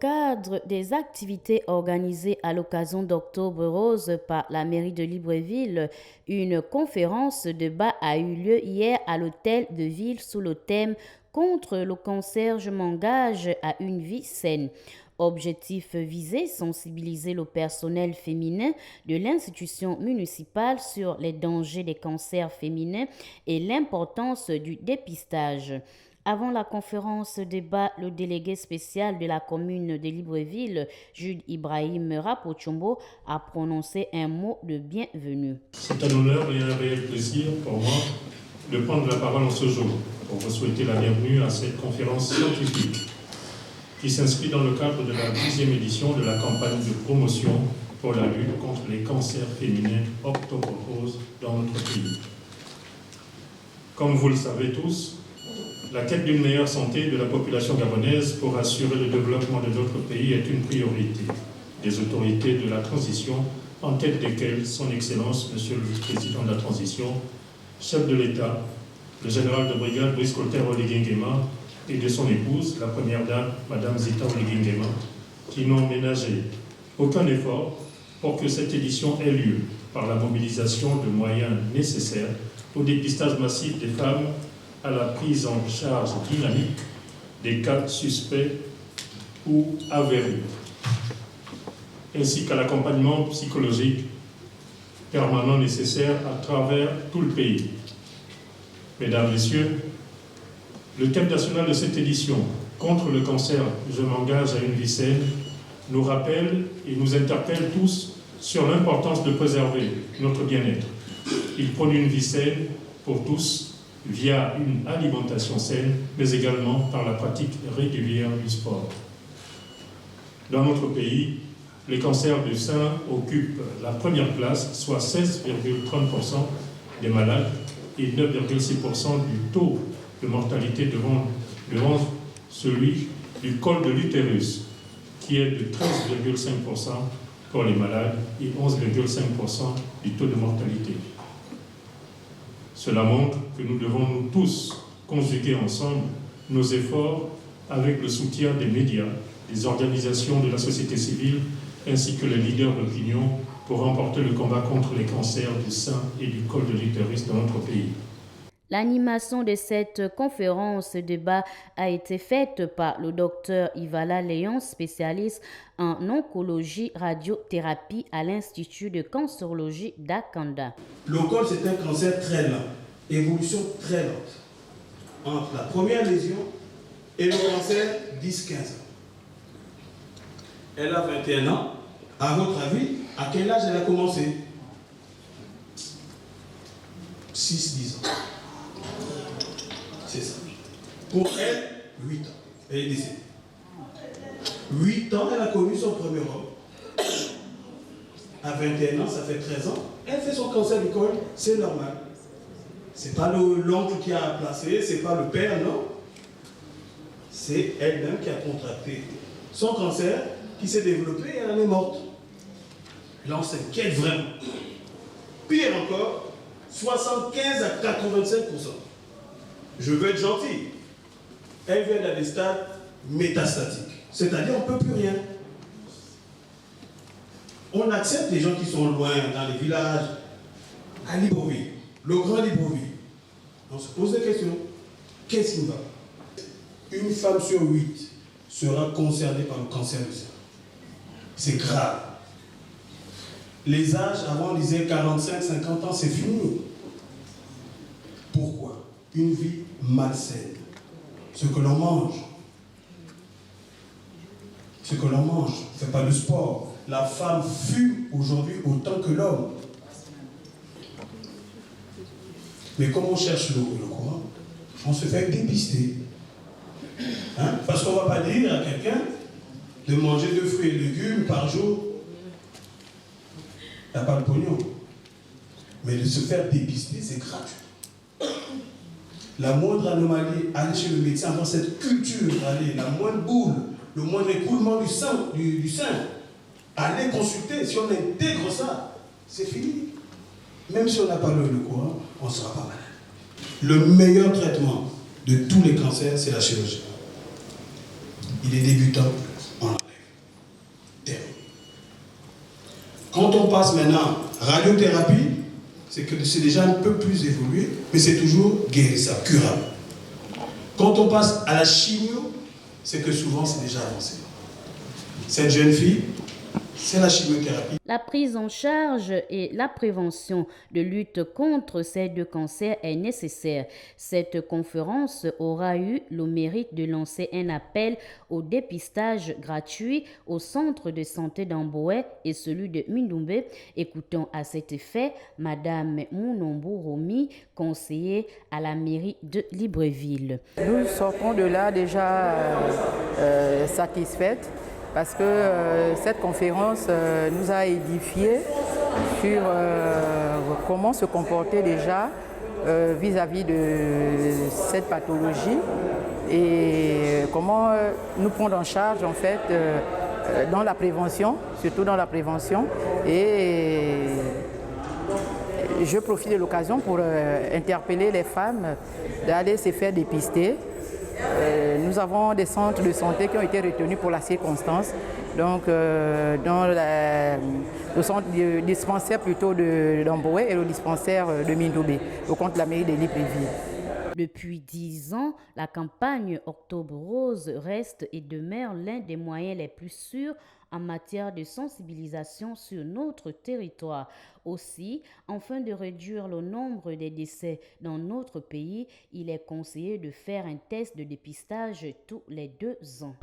cadre des activités organisées à l'occasion d'Octobre Rose par la mairie de Libreville, une conférence débat a eu lieu hier à l'hôtel de ville sous le thème « Contre le cancer, je m'engage à une vie saine ». Objectif visé, sensibiliser le personnel féminin de l'institution municipale sur les dangers des cancers féminins et l'importance du dépistage. Avant la conférence débat, le délégué spécial de la commune de Libreville, Jude Ibrahim Rapochombo, a prononcé un mot de bienvenue. C'est un honneur et un réel plaisir pour moi de prendre la parole en ce jour pour vous souhaiter la bienvenue à cette conférence scientifique qui s'inscrit dans le cadre de la 10e édition de la campagne de promotion pour la lutte contre les cancers féminins Octobre Rose dans notre pays. Comme vous le savez tous, la quête d'une meilleure santé de la population gabonaise pour assurer le développement de notre pays est une priorité des autorités de la transition, en tête desquelles son Excellence, Monsieur le Président de la Transition, chef de l'État, le général de brigade Brice Clotaire Oligui-Nguema et de son épouse, la première dame, Madame Zita Oligui-Nguema, qui n'ont ménagé aucun effort pour que cette édition ait lieu par la mobilisation de moyens nécessaires au dépistage massif des femmes, à la prise en charge dynamique des cas suspects ou avérés, ainsi qu'à l'accompagnement psychologique permanent nécessaire à travers tout le pays. Mesdames, Messieurs, le thème national de cette édition, contre le cancer, je m'engage à une vie saine, nous rappelle et nous interpelle tous sur l'importance de préserver notre bien-être. Il prône une vie saine pour tous, via une alimentation saine, mais également par la pratique régulière du sport. Dans notre pays, les cancers du sein occupent la première place, soit 16,30% des malades et 9,6% du taux de mortalité devant celui du col de l'utérus, qui est de 13,5% pour les malades et 11,5% du taux de mortalité. Cela montre que nous devons nous tous conjuguer ensemble nos efforts avec le soutien des médias, des organisations de la société civile ainsi que les leaders d'opinion pour remporter le combat contre les cancers du sein et du col de l'utérus dans notre pays. L'animation de cette conférence débat a été faite par le docteur Ivala Léon, spécialiste en oncologie radiothérapie à l'Institut de cancérologie d'Akanda. Le col, c'est un cancer très lent, évolution très lente. Entre la première lésion et le cancer, 10-15 ans. Elle a 21 ans. À votre avis, à quel âge elle a commencé? 6-10 ans. C'est ça. Pour elle, 8 ans. Elle est décédée. 8 ans, elle a connu son premier homme. À 21 ans, ça fait 13 ans. Elle fait son cancer du col, c'est normal. C'est pas l'oncle qui a placé, c'est pas le père, non. C'est elle-même qui a contracté son cancer, qui s'est développé et elle en est morte. Là, on s'inquiète vraiment. Pire encore, 75 à 85%. Je veux être gentil. Elle vient dans des stades métastatiques. C'est-à-dire, on ne peut plus rien. On accepte les gens qui sont loin, dans les villages, à Libreville, le grand Libreville. On se pose des questions. Qu'est-ce qui va? Une femme sur 8 sera concernée par le cancer du sein. C'est grave. Les âges, avant on disait 45, 50 ans, c'est fini. Pourquoi? Une vie malsaine. Ce que l'on mange. Ce que l'on mange. On ne fait pas de sport. La femme fume aujourd'hui autant que l'homme. Mais comme on cherche le courant, on se fait dépister. Hein? Parce qu'on ne va pas dire à quelqu'un de manger 2 fruits et légumes par jour. Il n'y a pas de pognon. Mais de se faire dépister, c'est gratuit. La moindre anomalie, aller chez le médecin, avoir cette culture, aller, la moindre boule, le moindre écoulement du sein, aller consulter. Si on intègre ça, c'est fini. Même si on n'a pas le courant, on ne sera pas malade. Le meilleur traitement de tous les cancers, c'est la chirurgie. Il est débutant, on l'enlève. Quand on passe maintenant radiothérapie, c'est que c'est déjà un peu plus évolué, mais c'est toujours guérissable, curable. Quand on passe à la chimio, c'est que souvent c'est déjà avancé. Cette jeune fille, c'est la chimiothérapie. La prise en charge et la prévention de lutte contre ces deux cancers est nécessaire. Cette conférence aura eu le mérite de lancer un appel au dépistage gratuit au centre de santé d'Amboué et celui de Mindoumbe. Écoutons à cet effet Madame Mounombo Romi, conseillère à la mairie de Libreville. Nous sortons de là déjà satisfaites, parce que cette conférence nous a édifiés sur comment se comporter déjà vis-à-vis de cette pathologie et comment nous prendre en charge en fait dans la prévention, surtout dans la prévention. Et je profite de l'occasion pour interpeller les femmes d'aller se faire dépister. Nous avons des centres de santé qui ont été retenus pour la circonstance. Donc, dans le centre de dispensaire plutôt d'Amboué et le dispensaire de Mindoumbe, au compte de la mairie de Libreville. Depuis 10 ans, la campagne Octobre Rose reste et demeure l'un des moyens les plus sûrs en matière de sensibilisation sur notre territoire. Aussi, afin de réduire le nombre des décès dans notre pays, il est conseillé de faire un test de dépistage tous les 2 ans.